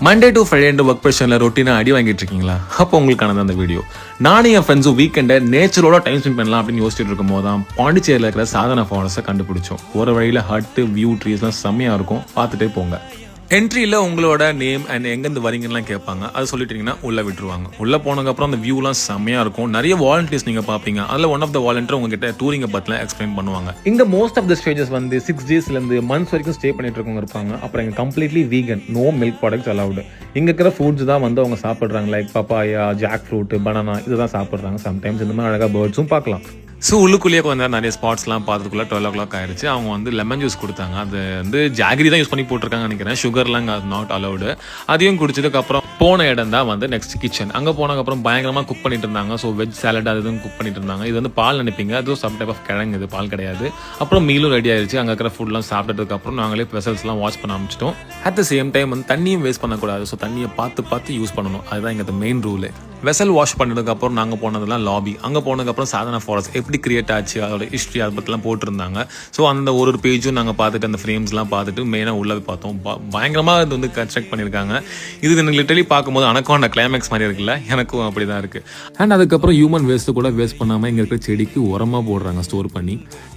Monday to Friday work ப்ரெஷரில் ரொட்டீனாக அடி வாங்கிட்டு இருக்கீங்களா? அப்போ உங்களுக்கானது அந்த வீடியோ. நானும் என் ஃப்ரெண்ட்ஸும் வீக்கெண்டை நேச்சரோட டைம் ஸ்பெண்ட் பண்ணலாம் அப்படின்னு யோசிச்சுட்டு இருக்கும் போது தான் பாண்டிச்சேரியில் இருக்கிற சாதனா ஃபாரஸ்ட்டை கண்டுபிடிச்சோம். போகிற வழியில் ஹட்டு, வியூ, ட்ரீஸ்லாம் செம்மையாக இருக்கும், பார்த்துட்டே போங்க. என்ட்ரியில் உங்களோட நேம் அண்ட் எங்கேருந்து வரீங்கலாம் கேட்பாங்க. அது சொல்லிட்டீங்கன்னா உள்ளே விட்டுருவாங்க. உள்ளே போனதுக்கப்புறம் அந்த வியூலாம் செம்மையாக இருக்கும். நிறைய வாலண்டியர்ஸ் நீங்கள் பார்ப்பீங்க. அதில் ஒன் ஆஃப் த வாலண்டியர் உங்ககிட்ட டூரிங்கை பற்றிலாம் எக்ஸ்பிளைன் பண்ணுவாங்க. இங்கே மோஸ்ட் ஆஃப் த ஸ்டேஜஸ் வந்து 6 daysலேருந்து மந்த்ஸ் வரைக்கும் ஸ்டே பண்ணிட்டு இருக்கவங்க இருப்பாங்க. அப்புறம் இங்கே completely vegan, no milk products allowed. இங்கே இருக்கிற ஃபுட்ஸ் தான் வந்து அவங்க சாப்பிட்றாங்க. Like papaya, jackfruit, banana இதுதான் சாப்பிட்றாங்க. சம்டைம்ஸ் இந்த மாதிரி அழகாக பேர்ட்ஸும் பார்க்கலாம். ஸோ உள்ளுக்குள்ளேயே கொஞ்சம் நிறைய ஸ்பாட்ஸ்லாம் பார்த்துக்குள்ளே 12 o'clock ஆயிடுச்சு. அவங்க வந்து லெமன் ஜூஸ் கொடுத்தாங்க. அது வந்து ஜாகிரி தான் யூஸ் பண்ணி போட்டிருக்காங்கன்னு நினைக்கிறேன். சுகர்லாம் நாட் அலவுடு. அதையும் குடிச்சதுக்கப்புறம் போன இடம் தான் வந்து நெக்ஸ்ட் கிச்சன். அங்கே போனதுக்கப்புறம் பயங்கரமாக குக் பண்ணிட்டு இருந்தாங்க. ஸோ வெஜ் சாலட் அது இதுவும் குக் பண்ணிட்டு இருந்தாங்க. இது வந்து பால் நினைப்பீங்க, அதுவும் சம் டைப் ஆஃப் கிழங்கு, இது பால் கிடையாது. அப்புறம் மீலும் ரெடி ஆயிடுச்சு. அங்கே இருக்கிற ஃபுட்லாம் சாப்பிட்டதுக்கப்புறம் நாங்களே வெசல்ஸ்லாம் வாஷ் பண்ண ஆரம்பிச்சிட்டோம். அட் த சேம் டைம் வந்து தண்ணியும் வேஸ்ட் பண்ணக்கூடாது. ஸோ தண்ணியை பார்த்து யூஸ் பண்ணணும். அதுதான் இங்கே மெயின் ரூலு. வெசல் வாஷ் பண்ணதுக்கப்புறம் நாங்கள் போனதெல்லாம் லாபி. அங்கே போனதுக்கப்புறம் சாதனா ஃபாரஸ்ட் எப்படி கிரியேட் ஆச்சு, அதோட ஹிஸ்ட்ரி அதை பற்றிலாம் போட்டிருந்தாங்க. ஸோ அந்த ஒரு பேஜும் நாங்கள் பார்த்துட்டு அந்த ஃப்ரேம்ஸ்லாம் பார்த்துட்டு மெயினாக உள்ளே பார்த்தோம். பயங்கரமாக இது வந்து கன்ஸ்ட்ரக்ட் பண்ணியிருக்காங்க. இது எனக்கு லிட்டரலி பார்க்கும்போது அனகாண்டா கிளைமேக்ஸ் மாதிரி இருக்குல்ல, எனக்கும் அப்படி தான் இருக்குது. அண்ட் அதுக்கப்புறம் ஹியூமன் வேஸ்ட்டு கூட வேஸ்ட் பண்ணாமல் இங்கே இருக்கிற செடிக்கு உரமாக போடுறாங்க ஸ்டோர் பண்ணி.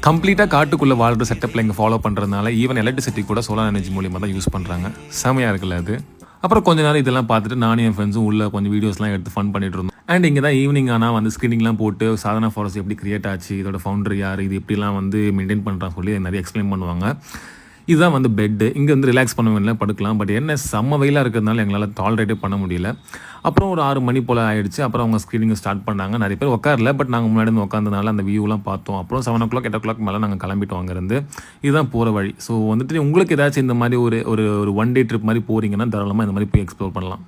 கம்ப்ளீட்டாக காட்டுக்குள்ளே வாழ்கிற செட்டப்பில் இங்கே ஃபாலோ பண்ணுறதுனால ஈவன் எலக்ட்ரிசிட்டி கூட சோலார் எனர்ஜி மூலியமாக தான் யூஸ் பண்ணுறாங்க. செமையாக இருக்குல்ல அது. அப்புறம் கொஞ்ச நேரம் இதெல்லாம் பார்த்துட்டு நானும் என் ஃப்ரெண்ட்ஸும் உள்ள கொஞ்சம் வீடியோஸ்லாம் எடுத்து ஃபன் பண்ணிட்டு இருந்தோம். அண்ட் இங்கே தான் ஈவினிங் ஆனால் வந்து ஸ்க்ரீனிங்லாம் போட்டு சாதனா ஃபாரஸ்ட் எப்படி கிரியேட் ஆச்சு, இதோட ஃபவுண்டர் யார், இது எப்படிலாம் வந்து மெயின்டைன் பண்ணுறான்னு சொல்லி நிறைய எக்ஸ்பிளைன் பண்ணுவாங்க. இதுதான் வந்து பெட்டு. இங்கே வந்து ரிலாக்ஸ் பண்ண வேண்டிய படுக்கலாம். பட் என்ன செம்ம வெயிலாக இருக்கிறதுனால எங்களால் டாலரேட்டே பண்ண முடியல. அப்புறம் ஒரு 6 மணி போல் ஆயிடுச்சு. அப்புறம் அவங்க ஸ்க்ரீனிங் ஸ்டார்ட் பண்ணாங்க. நிறைய பேர் உட்காரல, பட் நாங்கள் முன்னாடி வந்து உட்காந்தனால அந்த வியூலாம் பார்த்தோம். அப்புறம் 7 o'clock 8 o'clock மேலே நாங்கள் கிளம்பிட்டோம் அங்கேருந்து. இதுதான் போகிற வழி. ஸோ வந்துட்டு உங்களுக்கு ஏதாச்சும் இந்த மாதிரி ஒரு ஒன் டே ட்ரிப் மாதிரி போகிறீங்கன்னா தாராளமாக இந்த மாதிரி போய் எக்ஸ்ப்ளோர் பண்ணலாம்.